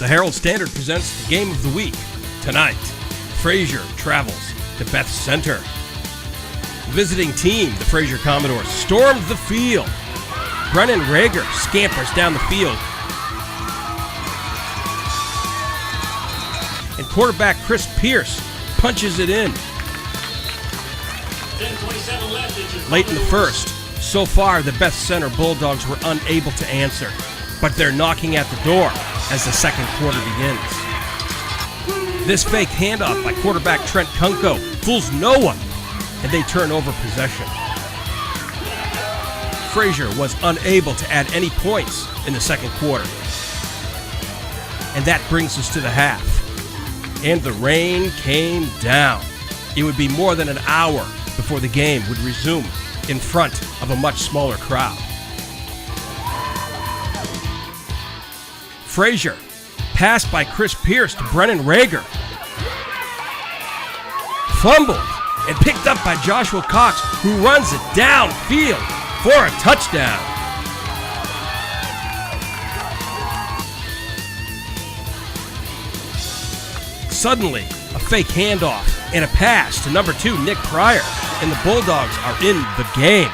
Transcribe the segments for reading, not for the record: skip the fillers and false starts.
The Herald Standard presents the game of the week. Tonight, Frazier travels to Beth Center. The visiting team, the Frazier Commodores, stormed the field. Brennan Rager scampers down the field. And quarterback Chris Pierce punches it in. 10:27 left. Late in the first, so far the Beth Center Bulldogs were unable to answer, but they're knocking at the door as the second quarter begins. This fake handoff by quarterback Trent Kunko fools no one, and they turn over possession. Frazier was unable to add any points in the second quarter. And that brings us to the half. And the rain came down. It would be more than an hour before the game would resume in front of a much smaller crowd. Frazier, passed by Chris Pierce to Brennan Rager. Fumbled and picked up by Joshua Cox, who runs it downfield for a touchdown. Suddenly, a fake handoff and a pass to number 2, Nick Pryor, and the Bulldogs are in the game.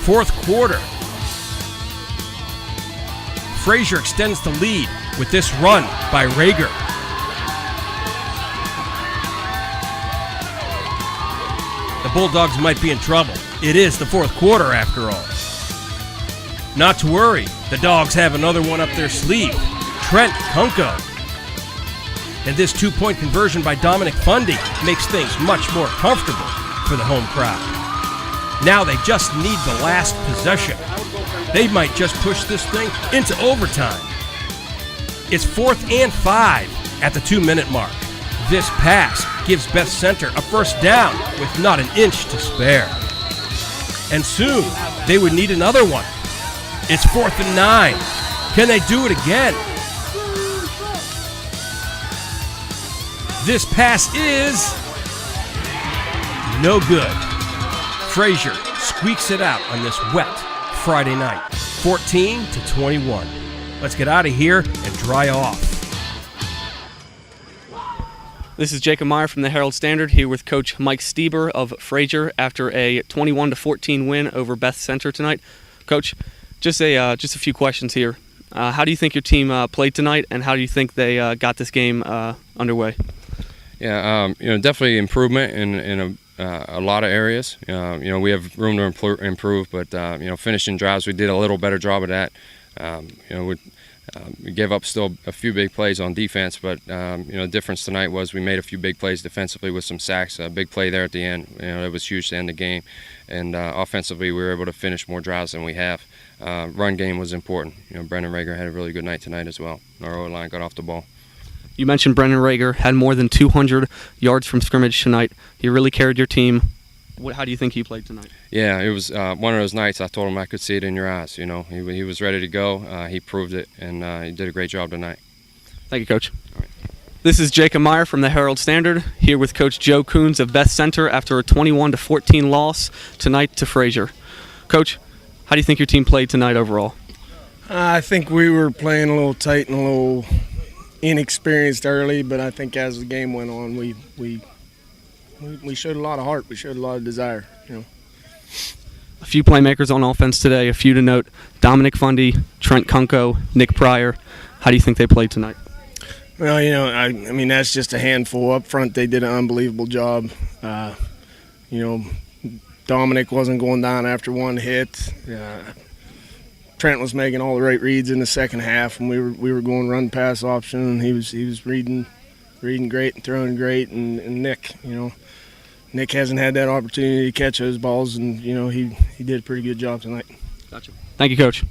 Fourth quarter. Frazier extends the lead with this run by Rager. The Bulldogs might be in trouble. It is the fourth quarter after all. Not to worry, the Dogs have another one up their sleeve. Trent Kunko. And this 2-point conversion by Dominic Fundy makes things much more comfortable for the home crowd. Now they just need the last possession. They might just push this thing into overtime. It's 4th and 5 at the 2-minute mark. This pass gives Beth Center a first down with not an inch to spare. And soon, they would need another one. It's 4th and 9. Can they do it again? This pass is no good. Frazier squeaks it out on this wet Friday night, 14-21. Let's get out of here and dry off. This is Jacob Meyer from the Herald Standard here with Coach Mike Stieber of Frazier after a 21-14 win over Beth Center tonight. Coach, just a few questions here. How do you think your team played tonight, and how do you think they got this game underway? Yeah, definitely improvement in a lot of areas. We have room to improve, but finishing drives, we did a little better job of that. We gave up still a few big plays on defense, but the difference tonight was we made a few big plays defensively with some sacks. A big play there at the end, it was huge to end the game. And offensively, we were able to finish more drives than we have. Run game was important. Brennan Rager had a really good night tonight as well. Our O-line got off the ball. You mentioned Brennan Rager had more than 200 yards from scrimmage tonight. He really carried your team. How do you think he played tonight? Yeah, it was one of those nights I told him I could see it in your eyes. He was ready to go. He proved it, and he did a great job tonight. Thank you, Coach. All right. This is Jacob Meyer from the Herald Standard here with Coach Joe Coons of Beth Center after a 21-14 loss tonight to Frazier. Coach, how do you think your team played tonight overall? I think we were playing a little tight and a little inexperienced early, but I think as the game went on, we showed a lot of heart. We showed a lot of desire. A few playmakers on offense today. A few to note: Dominic Fundy, Trent Kunko, Nick Pryor. How do you think they played tonight? Well, I mean that's just a handful. Up front, they did an unbelievable job. Dominic wasn't going down after one hit. Trent was making all the right reads in the second half, and we were going run pass option, and he was reading great and throwing great, and Nick hasn't had that opportunity to catch those balls, and he did a pretty good job tonight. Gotcha. Thank you, Coach.